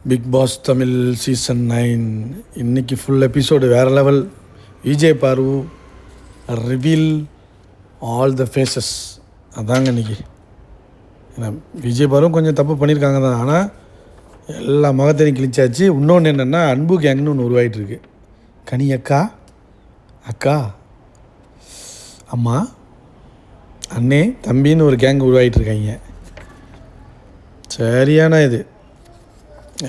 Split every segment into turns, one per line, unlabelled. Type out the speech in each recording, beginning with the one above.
Big pass Tamil season 9 இன்றைக்கி full episode வேறு level. Vijay பாரு ரிவீல் ஆல் த ஃபேஸஸ். அதாங்க இன்றைக்கி. ஏன்னா விஜய் பாரும் கொஞ்சம் தப்பு பண்ணியிருக்காங்க தான், ஆனால் எல்லா முகத்தையும் கிழிச்சாச்சு. இன்னொன்று என்னென்னா, அன்பு கேங்னு ஒன்று உருவாகிட்டுருக்கு. கனி அக்கா, அக்கா, அம்மா, அண்ணே, தம்பின்னு ஒரு கேங் உருவாகிட்டுருக்காங்க. சரியான இது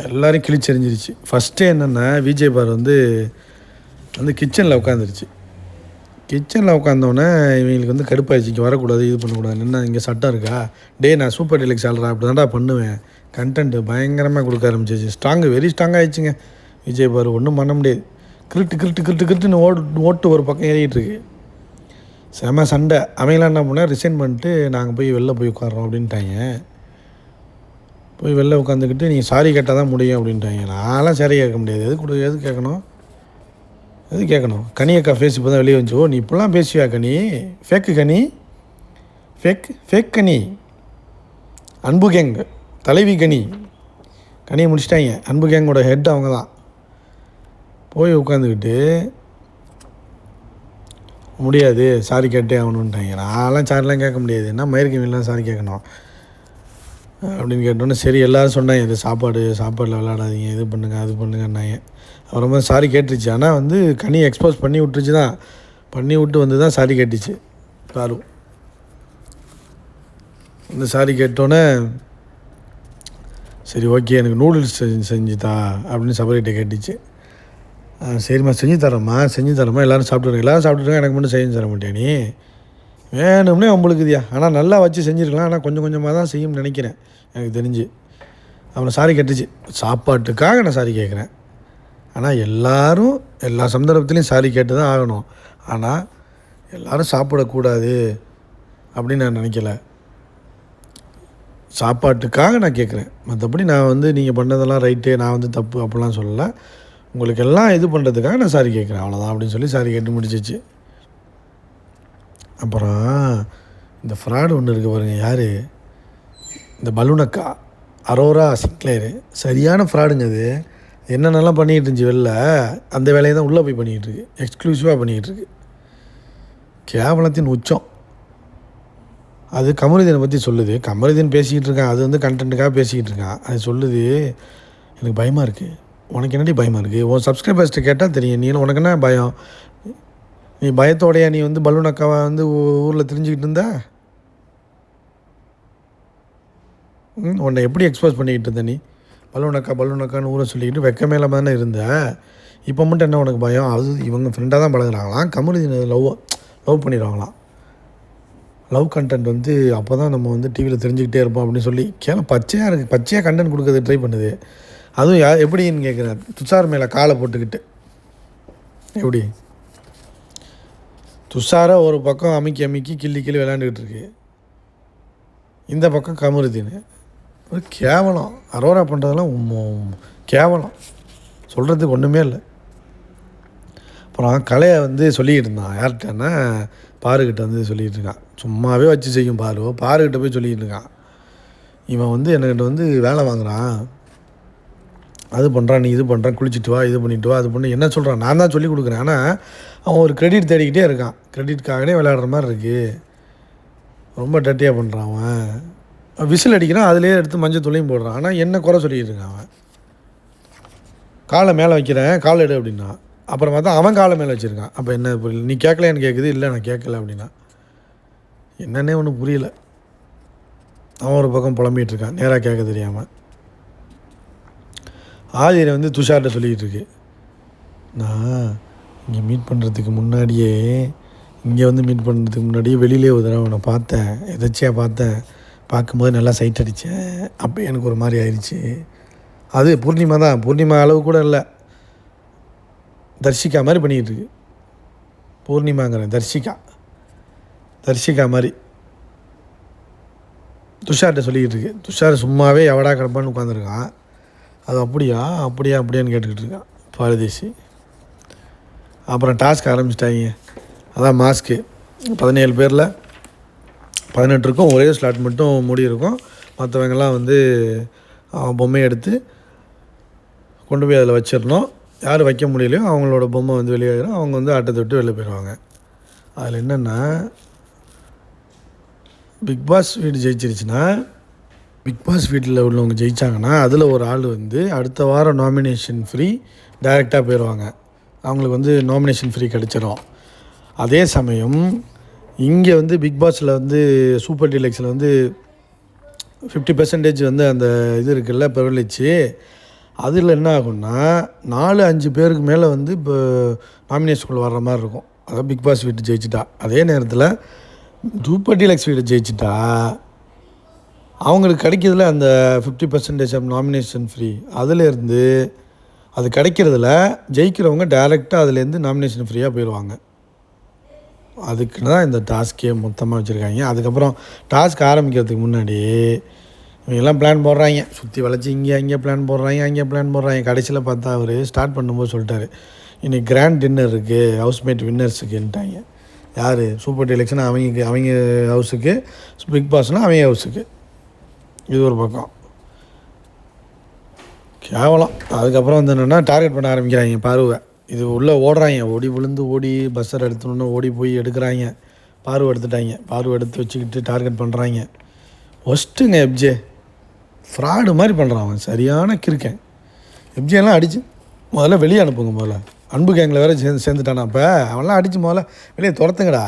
எல்லோரும் கிழிச்செறிஞ்சிருச்சு. ஃபஸ்ட்டு என்னென்னா, விஜய் பார் வந்து கிச்சனில் உட்காந்துருச்சு. கிச்சனில் உட்காந்தோடனே இவங்களுக்கு வந்து கடுப்பாயிடுச்சு. இங்கே வரக்கூடாது, இது பண்ணக்கூடாது. என்ன இங்கே சட்டம் இருக்கா? டே, நான் சூப்பர் டீலக்ஸ் ஆள்றா, அப்படி தான்டா பண்ணுவேன். கண்டென்ட்டு பயங்கரமாக கொடுக்க ஆரம்பிச்சிச்சு. வெரி ஸ்ட்ராங் ஆகிடுச்சுங்க விஜய் பார். ஒன்றும் பண்ண முடியாது. கிருட்டுன்னு ஓட்டு ஒரு பக்கம் ஏறிட்டுருக்கு. செம சண்டை. அவங்களாம் என்ன பண்ணால் ரிசைன் பண்ணிட்டு நாங்கள் போய் வெளில போய் உட்காரோம் அப்படின்ட்டாங்க. போய் வெளில உட்காந்துக்கிட்டு நீங்கள் சாரி கேட்டால் தான் முடியும் அப்படின்ட்டாங்க. நான்லாம் சாரி கேட்க முடியாது. எது கேட்கணும்? கனி அக்கா ஃபேஸ் இப்போ தான் வெளியே வந்துச்சு. ஓ, நீ இப்படிலாம் பேசுவியா கனி? கனி, ஃபேக் கனி, அன்பு கேங் தலைவி கனியை முடிச்சிட்டாங்க. அன்பு கேங்கோட ஹெட் அவங்க தான். போய் உட்காந்துக்கிட்டு முடியாது, சாரி கேட்டே ஆகணுன்ட்டாங்க. நான்லாம் சாரிலாம் கேட்க முடியாது. என்ன மயிர்கமிலாம் சாரி கேட்கணும் அப்படின்னு கேட்டோன்னே, சரி எல்லோரும் சொன்னாங்க, இது சாப்பாடில் விளையாடாதீங்க, இது பண்ணுங்கள் அது பண்ணுங்கன்னாங்க. அப்புறமா சாரி கேட்டுருச்சு. ஆனால் வந்து கனி எக்ஸ்போஸ் பண்ணி விட்டுருச்சு தான். பண்ணி விட்டு வந்து தான் சாரி கேட்டுச்சு பாரு. இந்த சாரி கேட்டோன்னே, சரி ஓகே எனக்கு நூடுல்ஸ் செஞ்சுதா அப்படின்னு சபரிகிட்ட கேட்டுச்சு. சரிம்மா செஞ்சு தரேம்மா எல்லோரும் சாப்பிட்டுருங்க, எனக்கு மட்டும் செஞ்சு தர மாட்டேன் நீ? வேணும்னே உங்களுக்கு இதுயா. ஆனால் நல்லா வச்சு செஞ்சுருக்கலாம். ஆனால் கொஞ்சம் கொஞ்சமாக தான் செய்யும்னு நினைக்கிறேன் எனக்கு தெரிஞ்சு. அவனை சாரி கேட்டுச்சு. சாப்பாட்டுக்காக நான் சாரி கேட்குறேன். ஆனால் எல்லா சந்தர்ப்பத்துலேயும் சாரி கேட்டு தான் ஆகணும். ஆனால் எல்லோரும் சாப்பிடக்கூடாது அப்படின்னு நான் நினைக்கல. சாப்பாட்டுக்காக நான் கேட்குறேன். மற்றபடி நான் வந்து நீங்கள் பண்ணதெல்லாம் ரைட்டு, நான் வந்து தப்பு அப்படிலாம் சொல்லலை. உங்களுக்கு எல்லாம் இது பண்ணுறதுக்காக நான் சாரி கேட்குறேன், அவ்வளோதான் அப்படின்னு சொல்லி சாரி கேட்டு முடிச்சிச்சு. அப்புறம் இந்த ஃப்ராடு ஒன்று இருக்குது பாருங்கள். யார்? இந்த பலூனக்கா, அரோரா சிங்க்லேரு. சரியான ஃப்ராடுங்க அது. என்னென்னலாம் பண்ணிகிட்டு இருந்துச்சு வெளில, அந்த வேலையை தான் உள்ளே போய் பண்ணிக்கிட்டு இருக்கு. எக்ஸ்க்ளூசிவாக பண்ணிக்கிட்டு இருக்கு. கேவலத்தின் உச்சம். அது கமருதீனை பற்றி சொல்லுது. கமருதீன் பேசிக்கிட்டு இருக்கான். அது வந்து கண்டென்ட்டுக்காக பேசிக்கிட்டு இருக்கான். அது சொல்லுது, எனக்கு பயமாக இருக்குது. உனக்கு என்னடி பயமாக இருக்குது? உன் சப்ஸ்கிரைபர்ஸ்ட்டு கேட்டால் தெரியும். நீ உனக்கு என்ன பயம்? நீ பயத்தோடையா நீ வந்து பலூன் அக்காவை வந்து ஊரில் தெரிஞ்சுக்கிட்டு இருந்தா? உன்னை எப்படி எக்ஸ்போஸ் பண்ணிக்கிட்டு இருந்த? நீ பலூன் அக்கான்னு ஊரை சொல்லிக்கிட்டு வெக்க மேலே தானே இருந்த. இப்போ மட்டும் என்ன உனக்கு பயம்? அது இவங்க ஃப்ரெண்டாக தான் பழகுறாங்களாம். கம்யூனிட்டி லவ் பண்ணிடுவாங்களாம். லவ் கண்டென்ட் வந்து அப்போ தான் நம்ம வந்து டிவியில் தெரிஞ்சுக்கிட்டே இருப்போம் அப்படின்னு சொல்லி பச்சையாக கண்டென்ட் கொடுக்கறது ட்ரை பண்ணுது. அதுவும் எப்படின்னு கேட்குறேன். துஷார் மேலே காலை போட்டுக்கிட்டு. எப்படி துஷாரை ஒரு பக்கம் அமுக்கி கிள்ளி விளையாண்டுக்கிட்டு இருக்கு. இந்த பக்கம் கமருதீன். ஒரு கேவலம். அரோரா பண்ணுறதெல்லாம் கேவலம், சொல்கிறதுக்கு ஒன்றுமே இல்லை. அப்புறம் கலையை வந்து சொல்லிக்கிட்டு இருந்தான். யார்கிட்டன்னா பாருக்கிட்ட வந்து சொல்லிகிட்டு இருக்கான். சும்மாவே வச்சு செய்யும் பாருக்கிட்ட போய் சொல்லிக்கிட்டு இருக்கான். இவன் வந்து என்கிட்ட வந்து வேலை வாங்குறான், அது பண்ணுறான், நீ இது பண்ணுறான், குளிச்சுட்டு வா, இது பண்ணிட்டு வா, அது பண்ணி என்ன சொல்கிறான். நான் தான் சொல்லி கொடுக்குறேன். ஆனால் அவன் ஒரு கிரெடிட் தேடிக்கிட்டே இருக்கான். கிரெடிட்காகவே விளையாடுற மாதிரி இருக்குது. ரொம்ப டட்டியாக பண்ணுறான் அவன். விசில் அடிக்கிறான், அதிலே எடுத்து மஞ்சள் துளையும் போடுறான். ஆனால் என்ன குறை சொல்லிக்கிட்டு இருக்கான் அவன். காலை மேலே வைக்கிறேன், காலை எடு அப்படின்னா. அப்புறம் பார்த்தா அவன் காலை மேலே வச்சுருக்கான். அப்போ என்ன புரியல? நீ கேட்கலையான்னு கேட்குது. இல்லை நான் கேட்கல அப்படின்னா. என்னன்னே ஒன்றும் புரியல. அவன் ஒரு பக்கம் புலம்பிகிட்டு இருக்கான், நேராக கேட்க தெரியாமல். ஆதிரை வந்து துஷார்கிட்ட சொல்லிக்கிட்டு இருக்கு, நான் இங்கே மீட் பண்ணுறதுக்கு முன்னாடியே வெளியிலே ஒரு தடவை அவனை பார்த்தேன், எதாச்சியாக பார்த்தேன். பார்க்கும்போது நல்லா சைட் அடித்தேன். அப்போ எனக்கு ஒரு மாதிரி ஆயிடுச்சு. அது பூர்ணிமா தான். பூர்ணிமா அளவு கூட இல்லை, தர்ஷிகா மாதிரி பண்ணிக்கிட்டு இருக்கு. பூர்ணிமாங்கிறேன், தர்ஷிகா மாதிரி துஷார்கிட்ட சொல்லிக்கிட்டு இருக்கு. துஷார் சும்மாவே எவடா கிடப்பான்னு உட்காந்துருக்கான். அது அப்படியான்னு கேட்டுக்கிட்டு இருக்கான் பாரதேசி. அப்புறம் டாஸ்க் ஆரம்பிச்சிட்டாங்க. அதான் மாஸ்க்கு 17 பேரில் 18 இருக்கும். ஒரே ஸ்லாட் மட்டும் மூடி இருக்கும். மற்றவங்கெல்லாம் வந்து பொம்மையை எடுத்து கொண்டு போய் அதில் வச்சிடணும். யார் வைக்க முடியலையோ அவங்களோட பொம்மை வந்து வெளியேறும். அவங்க வந்து ஆட்டத்தை விட்டு வெளில போயிடுவாங்க. அதில் என்னென்னா, பிக் பாஸ் வீடு ஜெயிச்சிருச்சுன்னா, பிக் பாஸ் வீட்டில் உள்ளவங்க ஜெயித்தாங்கன்னா அதில் ஒரு ஆள் வந்து அடுத்த வாரம் நாமினேஷன் ஃப்ரீ டைரெக்டாக போயிடுவாங்க. அவங்களுக்கு வந்து நாமினேஷன் ஃப்ரீ கிடச்சிரும். அதே சமயம் இங்கே வந்து பிக் பாஸில் வந்து சூப்பர் டீலக்ஸில் வந்து 50% வந்து அந்த இது இருக்குல்ல ப்ரிவிலேஜ், அதில் என்ன ஆகும்னா 4-5 பேருக்கு மேலே வந்து இப்போ நாமினேஷனுக்குள்ளே வர்ற மாதிரி இருக்கும். அதாவது பிக் பாஸ் வீட்டு ஜெயிச்சிட்டா. அதே நேரத்தில் சூப்பர் டீலக்ஸ் வீடு ஜெயிச்சிட்டா அவங்களுக்கு கிடைக்கிறதுல அந்த 50% ஆஃப் நாமினேஷன் ஃப்ரீ அதிலேருந்து அது கிடைக்கிறதுல ஜெயிக்கிறவங்க டைரெக்டாக அதுலேருந்து நாமினேஷன் ஃப்ரீயாக போயிடுவாங்க. அதுக்குன்னு தான் இந்த டாஸ்க்கே மொத்தமாக வச்சுருக்காங்க. அதுக்கப்புறம் டாஸ்க் ஆரம்பிக்கிறதுக்கு முன்னாடி இவங்கெல்லாம் பிளான் போடுறாங்க, சுற்றி வளைச்சி அங்கே பிளான் போடுறாங்க. கடைசியில் பார்த்தா அவர் ஸ்டார்ட் பண்ணும்போது சொல்லிட்டாரு, இன்றைக்கி கிராண்ட் டின்னர் இருக்குது ஹவுஸ்மேட் வின்னர்ஸுக்குன்ட்டாங்க. யார்? சூப்பர் டீலக்ஸ்னா அவங்க ஹவுஸுக்கு, பிக் பாஸ்னால் அவங்க ஹவுஸுக்கு. இது ஒரு பக்கம் கேவலம். அதுக்கப்புறம் வந்து என்னென்னா டார்கெட் பண்ண ஆரம்பிக்கிறாங்க பார்வை. இது உள்ளே ஓடுறாங்க, ஓடி விழுந்து ஓடி பஸ்ஸர் எடுத்துன்னு ஓடி போய் எடுக்கிறாங்க. பார்வை எடுத்து வச்சுக்கிட்டு டார்கெட் பண்ணுறாங்க. ஒஸ்ட்டுங்க எப்ஜே, ஃப்ராடு மாதிரி பண்ணுறான் அவன், சரியான கிறுக்கன். எப்ஜேலாம் அடித்து முதல்ல வெளியே அனுப்புங்க. முதல்ல அன்பு கேங்கில் வேறு சேர்ந்துட்டானா. அப்போ அவன்லாம் அடித்து முதல்ல வெளியே துரத்துங்கடா.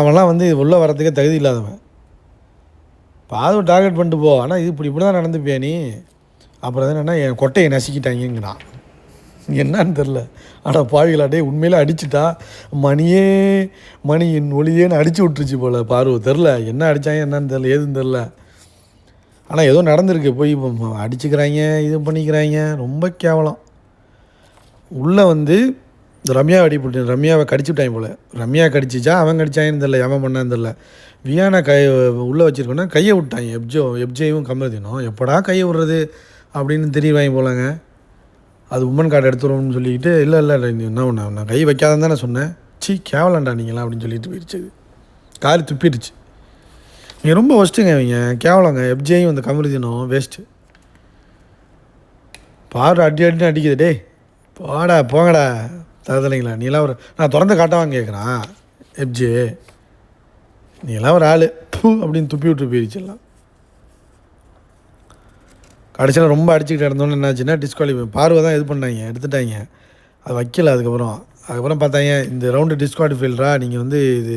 அவன்லாம் வந்து உள்ளே வரத்துக்கே தகுதி இல்லாதவன். பார்வை டார்கெட் பண்ணிட்டு போ. ஆனால் இது இப்படி தான் நடந்துப்பியா நீ? அப்புறம் என்னென்னா என் கொட்டையை நசுக்கிட்டாங்கங்கிறான். என்னான்னு தெரில. ஆனால் பாவிகளாட்டே உண்மையிலே அடிச்சுட்டா மணியின் ஒளியேன்னு அடித்து விட்டுருச்சு போல் பார்வை. தெரில என்ன அடித்தாங்க என்னன்னு தெரில, ஏதுன்னு தெரில. ஆனால் ஏதோ நடந்திருக்கு. போய் அடிச்சுக்கிறாங்க, இது பண்ணிக்கிறாங்க. ரொம்ப கேவலம். உள்ளே வந்து இந்த ரம்யாவை கடிச்சுட்டாங்க போல். ரம்யா கடிச்சிச்சா அவன் கடிச்சாங்கன்னு தெரில, எவன் பண்ணான்னு தெரில. வியானா உள்ளே வச்சுருக்கோன்னா கையை விட்டாங்க. எப்ஜேயும் கமருதீனும் எப்படா கையை விட்றது அப்படின்னு தெரியவாங்க போலங்க. அது உமன் கார்டு எடுத்துருவோம்னு சொல்லிக்கிட்டு இல்லை என்ன ஒன்று நான் கை வைக்காதான் தானே சொன்னேன். கேவலண்டா நீங்களாம் அப்படின்னு சொல்லிட்டு போயிடுச்சு. காலி துப்பிடுச்சு. நீங்கள் ரொம்ப ஒஸ்ட்டுங்க இவங்க, கேவலங்க. எப்ஜேயும் அந்த கமருதீனும் வேஸ்ட்டு. பாரு அடின்னு அடிக்குது. டே போங்கடா தரதலைங்களா. நீலாம் ஒரு நான் திறந்து காட்டவான்னு கேட்குறான் எப்ஜே. நீலாம் ஒரு ஆள் அப்படின்னு துப்பி விட்டு போயிடுச்சுலாம். கடைசியில் ரொம்ப அடிச்சுக்கிட்டு இருந்தோன்னு என்னாச்சுன்னா டிஸ்குவாலிஃபை. பார்வை தான் இது பண்ணாங்க, எடுத்துட்டாங்க. அது வைக்கல. அதுக்கப்புறம் பார்த்தாங்க இந்த ரவுண்டு டிஸ்குவாலிஃபைல்ரா, நீங்கள் வந்து இது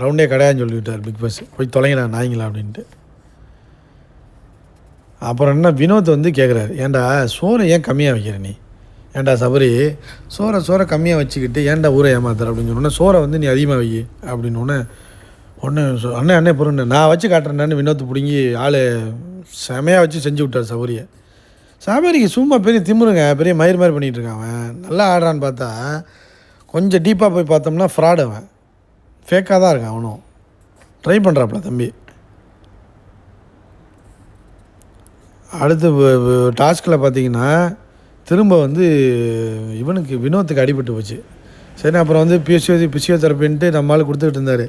ரவுண்டே கிடையாதுன்னு சொல்லிவிட்டார் பிக் பாஸ். போய் தொலைங்கடா நாய்ங்களா அப்படின்ட்டு. அப்புறம் என்ன வினோத் வந்து கேட்குறாரு, ஏன்டா சோறை ஏன் கம்மியாக வைக்கிற நீ? ஏன்டா சபரி சோறை கம்மியாக வச்சுக்கிட்டு ஏன்டா ஊரை ஏமாத்துற அப்படின்னு சொன்னோன்னே, சோறை வந்து நீ அதிகமாக வை அப்படின்னு அண்ணே பொருண்ணே நான் வச்சு காட்டுறேன்னு வினோத் பிடுங்கி ஆள் செமையாக வச்சு செஞ்சு விட்டார் சபரியை. சபரிக்கு சும்மா பெரிய திமுருங்க, பெரிய மயிர் மாதிரி பண்ணிகிட்டு இருக்கான் அவன். நல்லா ஆடுறான்னு பார்த்தா கொஞ்சம் டீப்பாக போய் பார்த்தோம்னா ஃப்ராடு. அவன் ஃபேக்காக தான் இருக்கான். அவனும் ட்ரை பண்ணுறாப்புல தம்பி. அடுத்து டாஸ்கில் பார்த்தீங்கன்னா திரும்ப வந்து இவனுக்கு வினோத்துக்கு அடிபட்டு போச்சு. சரி, அப்புறம் வந்து பிசியோதெரப்பின்ட்டு நம்மளால் கொடுத்துக்கிட்டு இருந்தார்.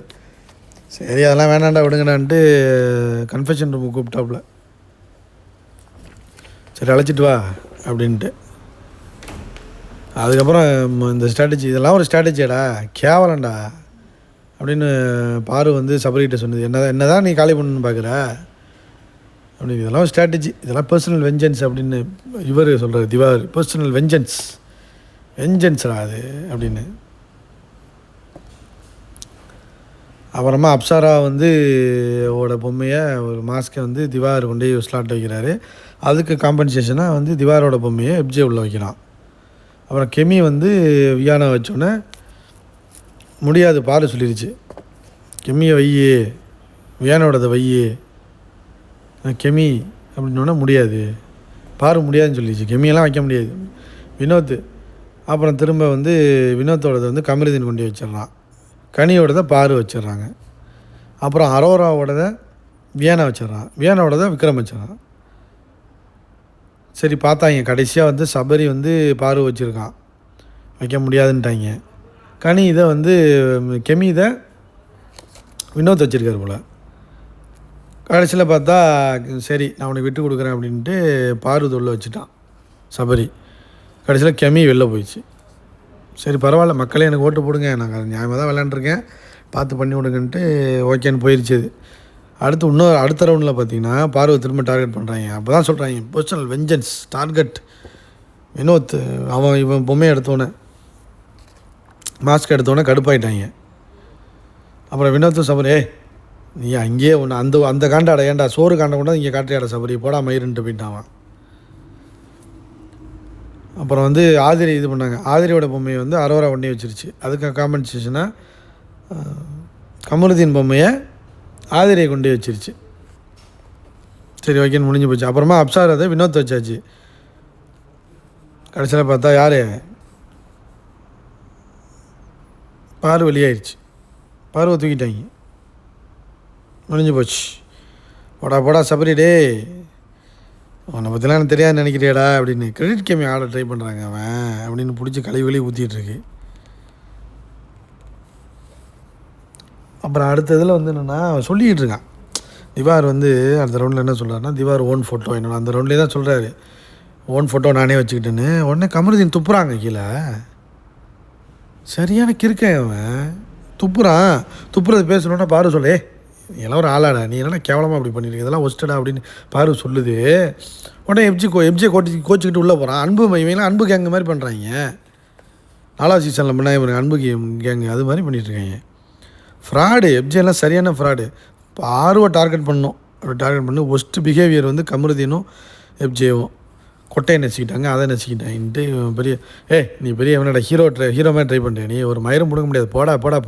சரி அதெல்லாம் வேணாண்டா விடுங்கடான்ட்டு கன்ஃபெஷன் ரூமுக்கு கூப்பிட்டாப்புல. சரி அழைச்சிட்டு வா அப்படின்ட்டு. அதுக்கப்புறம் இந்த ஸ்ட்ராட்டஜி இதெல்லாம் ஒரு ஸ்ட்ராட்டஜியாடா, கேவலண்டா அப்படின்னு பாரு வந்து சபரிகிட்ட சொன்னது. என்னதான் நீ காலி பண்ணணுன்னு பார்க்குற அப்படின்னு. இதெல்லாம் ஒரு ஸ்ட்ராட்டஜி, இதெல்லாம் பர்சனல் வெஞ்சன்ஸ் அப்படின்னு இவர் சொல்கிறார் திவாகர். பர்சனல் வெஞ்சன்ஸ்ரா அது அப்படின்னு. அப்புறமா அப்சரா வந்து ஓட பொம்மையை ஒரு மாஸ்கை வந்து திவாகர் கொண்டு ஸ்லாட் வைக்கிறாரு. அதுக்கு காம்பன்சேஷனாக வந்து திவாரோட பொம்மையை எப்ஜே உள்ளே வைக்கிறான். அப்புறம் கெமி வந்து வியானா வச்சோன்னே முடியாது பாரு சொல்லிடுச்சு. கெமியை வையே, வியானோடதை வையே. கெமி அப்படின்னோடனே முடியாது, பாரு முடியாதுன்னு சொல்லிடுச்சு. கெமியெல்லாம் வைக்க முடியாது. வினோத் அப்புறம் திரும்ப வந்து வினோத்தோடதை வந்து கமருதீன் கொண்டு வச்சிடறான். கனியோடதை பாரு வச்சிடுறாங்க. அப்புறம் அரோராவோடதை வியானா வச்சிடறான். வியானாவோடதை விக்ரம் வச்சிடறான். சரி பார்த்தாங்க கடைசியாக வந்து சபரி வந்து பாரு வச்சுருக்கான், வைக்க முடியாதுன்ட்டாங்க. கனி இதை வந்து கெமி இதை வினோத் வச்சுருக்காரு போல். கடைசியில் பார்த்தா சரி நான் உனக்கு விட்டு கொடுக்குறேன் அப்படின்ட்டு பாரு தொல்லை வச்சுட்டான். சபரி. கடைசியில் கெமி வெளில போயிடுச்சு. சரி பரவாயில்ல, மக்களே எனக்கு ஓட்டு போடுங்க, நாங்கள் நியாயமாக தான் விளையாண்டுருக்கேன், பார்த்து பண்ணி விடுங்கன்ட்டு ஓகேன்னு போயிடுச்சு. அது அடுத்த ரவுண்டில் பார்த்தீங்கன்னா பார்வை திரும்ப டார்கெட் பண்ணுறாங்க. அப்போ தான் சொல்கிறாங்க பர்சனல் வெஞ்சன்ஸ் டார்கெட் வினோத். இவன் பொம்மையை எடுத்தோன்னே, மாஸ்க் எடுத்தோன்னே கடுப்பாயிட்டாங்க. அப்புறம் வினோத்தும் சபரி, நீ அங்கேயே ஒன்று அந்த காண்டாடா, ஏன்டா சோறு காண்டை கொண்டா இங்கே காட்டுறியாடா சபரி, போடா மயிருன்ட்டு போயிட்டான். அப்புறம் வந்து ஆதிரி இது பண்ணாங்க. ஆதிரியோட பொம்மையை வந்து அரோரா பண்ணி வச்சிருச்சு. அதுக்கு காம்பன்சேஷனாக கமருதீன் பொம்மையை ஆதிரியை கொண்டு வச்சிருச்சு. சரி ஓகேன்னு முடிஞ்சு போச்சு. அப்புறமா அப்சார் அதை வினோத் வச்சாச்சு. கடைசியில் பார்த்தா யார், பாரு வெளியாயிடுச்சு. பார்வை தூக்கிட்டாங்க, முடிஞ்சு போச்சு. போடா சபரி டே, உன்னை பற்றிலாம் எனக்கு தெரியாது நினைக்கிறியாடா அப்படின்னு கிரெடிட் கேமி ஆட ட்ரை பண்ணுறாங்க அவன் அப்படின்னு பிடிச்சி கழுவி ஊற்றிட்டுருக்கு. அப்புறம் அடுத்த இதில் வந்து என்னென்னா அவன் சொல்லிக்கிட்டு இருக்கான். திவார் வந்து அடுத்த ரவுண்டில் என்ன சொல்கிறாருன்னா, திவார் ஓன் ஃபோட்டோ என்னோட அந்த ரவுண்ட்லேயே தான் சொல்கிறாரு, ஓன் ஃபோட்டோ நானே வச்சுக்கிட்டேன்னு. உடனே கமருதீன் துப்புறாங்க கீழே. சரியான கிறுக்கன் அவன், துப்புறது பேசணுன்னா பாரு சொல்லு, எல்லாம் ஒரு ஆளாடா, நீ என்னடா கேவலமாக அப்படி பண்ணியிருக்க, இதெல்லாம் ஒஸ்டடா அப்படின்னு பாரு சொல்லுது. உடனே எப்ஜே கோச்சிக்கிட்டு உள்ளே போகிறான். இவங்களாம் அன்பு கேங்கு மாதிரி பண்ணுறாங்க. 4வது சீசனில் பண்ணால் இவங்க அன்பு கேங்கு அது மாதிரி பண்ணிகிட்ருக்காங்க. ஃப்ராடு, எப்ஜேலாம் சரியான ஃப்ராடு. பார்வை டார்கெட் பண்ணி ஒஸ்ட்டு பிஹேவியர் வந்து கமருதீனும் எப்ஜேவும் கொட்டையை நெச்சிக்கிட்டாங்க. அதை நெச்சிக்கிட்டாங்கன்ட்டு பெரிய நீ பெரிய அவனோட ஹீரோ மாதிரி ட்ரை பண்ணுறேன், நீ ஒரு மயிரும் பிடுங்க முடியாது,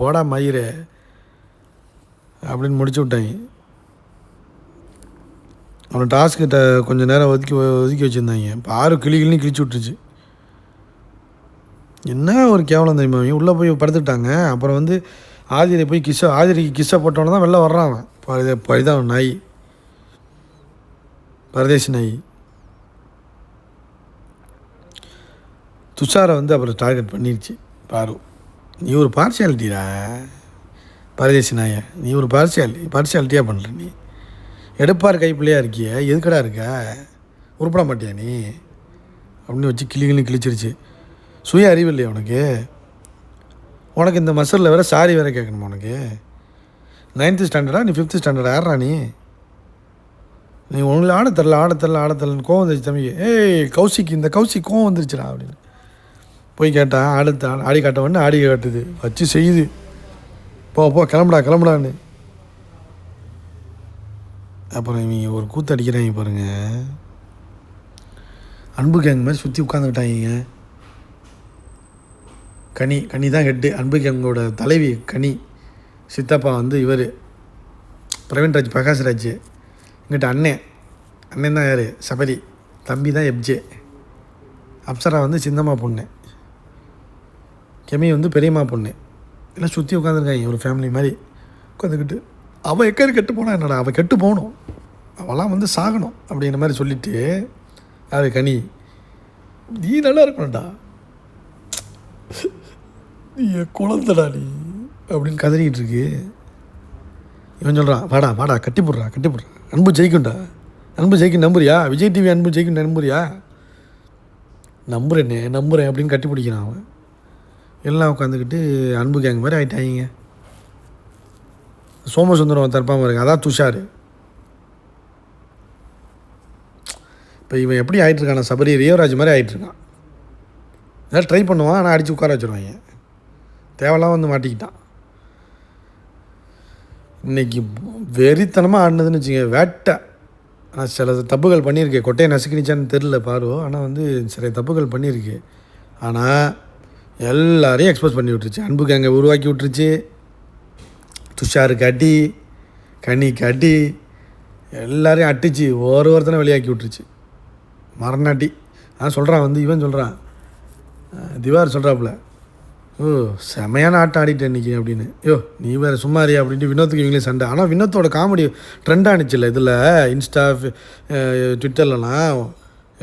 போடா மயிறு அப்படின்னு முடிச்சு விட்டாங்க. அவனை டாஸ்க்கிட்ட கொஞ்சம் நேரம் ஒதுக்கி வச்சுருந்தாங்க. பாரு கிளின்னு கிழிச்சு விட்டுருச்சு. என்ன ஒரு கேவலம் தெரியுமா, அவங்க உள்ளே போய் படுத்துட்டாங்க. அப்புறம் வந்து ஆதிரி போய் ஆதிரிக்கு கிஸ்ஸை போட்டோன்னு தான் வெளில வர்றான் அவன். இதான் நாய், பரதேசி நாய். துஷாரை வந்து அப்புறம் டார்கெட் பண்ணிடுச்சு பாரு. நீ ஒரு பார்சியாலிட்டிடா பரதேசி நாயை, நீ ஒரு பார்சியாலிட்டியாக பண்ணுற, நீ எடுப்பார் கைப்பிள்ளையாக இருக்கிய, எதுக்கடா இருக்க, உருப்பட மாட்டியா நீ அப்படின்னு வச்சு கிழிச்சிருச்சு. சுய அறிவு இல்லையா உனக்கு இந்த மசரில் வேறு சாரி வேறு கேட்கணுமா உனக்கு? 9th ஸ்டாண்டர்டா நீ 5th ஸ்டாண்டர்டா யாரா நீ உங்களை ஆட தரலன்னு கோவம் வந்துருச்சு தம்பி. கௌசிக்கு இந்த கௌசிக் கோவம் வந்துருச்சுடா அப்படின்னு போய் கேட்டான். ஆடி காட்டவொன்னு ஆடி காட்டுது, வச்சு செய்யுது, போ கிளம்புடான்னு. அப்புறம் இவங்க ஒரு கூத்து அடிக்கிறாங்க பாருங்க, அன்பு கேங் மாதிரி சுற்றி உட்காந்துக்கிட்டாங்க. கனி தான் ஹெட்டு, அன்பு கேங்கோட தலைவி கனி. சித்தப்பா வந்து இவர் பிரவீன்ராஜ் பிரகாஷ்ராஜ். இங்கிட்ட அண்ணன் தான் யார், சபரி. தம்பி தான் எப்ஜே. அப்சரா வந்து சின்னம்மா பொண்ணு, கெமி வந்து பெரியம்மா பொண்ணு. எல்லாம் சுற்றி உட்காந்துருக்காங்க ஒரு ஃபேமிலி மாதிரி உட்காந்துக்கிட்டு. அவள் எக்கேறு கெட்டு போனா என்னடா, அவள் கெட்டு போகணும், அவளாம் வந்து சாகணும் அப்படிங்கிற மாதிரி சொல்லிவிட்டு யார் கனி, நீ நல்லா இருக்கணும்டா, நீ குழந்தடா நீ அப்படின்னு கதறிக்கிட்டு இருக்கு. இவன் சொல்கிறான், வாடா கட்டி போடுறா, அன்பு ஜெயிக்கும்டா, நம்புறியா, விஜய் டிவி அன்பு ஜெயிக்கும் நம்புறியா? நம்புறேன் அப்படின்னு கட்டி பிடிக்கிறான் அவன். எல்லாம் உட்காந்துக்கிட்டு அன்பு கேங் மாதிரி ஆகிட்டாங்க. சோமசுந்தரம் தற்பாமல் இருக்கு, அதான் துஷார். இப்போ இவன் எப்படி ஆகிட்டுருக்கான, சபரி ரியோராஜ் மாதிரி ஆகிட்டுருக்கான். ஏதாவது ட்ரை பண்ணுவான், ஆனால் அடித்து உட்கார வச்சுருவாங்க. தேவையெல்லாம் வந்து மாட்டிக்கிட்டான். இன்றைக்கி வெறித்தனமாக ஆடினதுன்னு வச்சுங்க, வேட்டை. ஆனால் சில தப்புகள் பண்ணியிருக்கேன், கொட்டையை நசுக்கினிச்சான்னு தெரில பாரு, ஆனால் வந்து சில தப்புகள் பண்ணியிருக்கு. ஆனால் எல்லாரையும் எக்ஸ்போஸ் பண்ணி விட்டுருச்சு. அன்பு கேங்கை உருவாக்கி விட்டுருச்சு. துஷாரு காட்டி, கனி காட்டி, எல்லாரையும் அட்டிச்சு ஒருத்தனை வெளியாக்கி விட்டுருச்சு. மரணாட்டி. சொல்கிறான் வந்து இவன் சொல்கிறான், திவார் சொல்கிறாப்புல, செமையான ஆட்டம் ஆடிட்டேன் இன்றைக்கி அப்படின்னு. நீ வேறு சும்மாரியா அப்படின்ட்டு வினோத்துக்கு இவங்களே சண்டை. ஆனால் வினோத்தோட காமெடி ட்ரெண்ட் ஆனிச்சுல்ல இதில், இன்ஸ்டா ட்விட்டர்லலாம்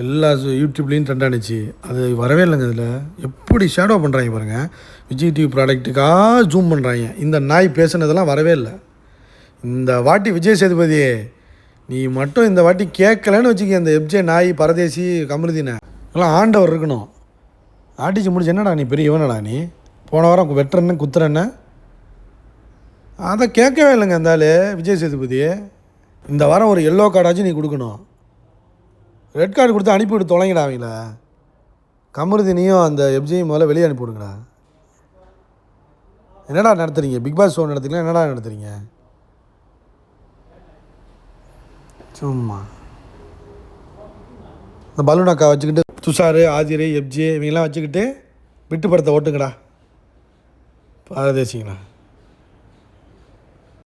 எல்லா யூடியூப்லேயும் ட்ரெண்ட் ஆனிச்சு. அது வரவே இல்லைங்க. இதில் எப்படி ஷேடோ பண்ணுறாங்க பாருங்கள், விஜய் டிவி ப்ராடக்ட்டுக்காக ஜூம் பண்ணுறாங்க. இந்த நாய் பேசுனதெல்லாம் வரவே இல்லை. இந்த வாட்டி விஜய் சேதுபதி நீ மட்டும் இந்த வாட்டி கேட்கலன்னு வச்சுக்க, அந்த எப்ஜே நாய் பரதேசி கமருதீனை எல்லாம் ஆண்டவர் இருக்கணும். அடித்து முடிச்சு என்னடா நீ பெரிய இவனடா நீ, போன வாரம் வெட்டுறன்னு குத்துறன்னு அதை கேட்கவே இல்லைங்க அந்த ஆள் விஜய் சேதுபதி. இந்த வாரம் ஒரு எல்லோ கார்டாச்சும் நீ கொடுக்கணும். ரெட் கார்டு கொடுத்து அனுப்பிவிட்டு தொலைங்கடா அவங்கள. கமருதினியும் அந்த எப்ஜியும் முதல்ல வெளியே அனுப்பிவிடுங்கடா. என்னடா நடத்துறீங்க? பிக் பாஸ் ஷோ நடத்துறீங்களா? என்னடா நடத்துறீங்க சும்மா? இந்த பலூன் அக்கா வச்சுக்கிட்டு துஷார், ஆதிரை, எப்ஜி இவங்கெல்லாம் வச்சுக்கிட்டு விட்டு படத்தை ஓட்டுங்கடா பாரதேசிங்களா.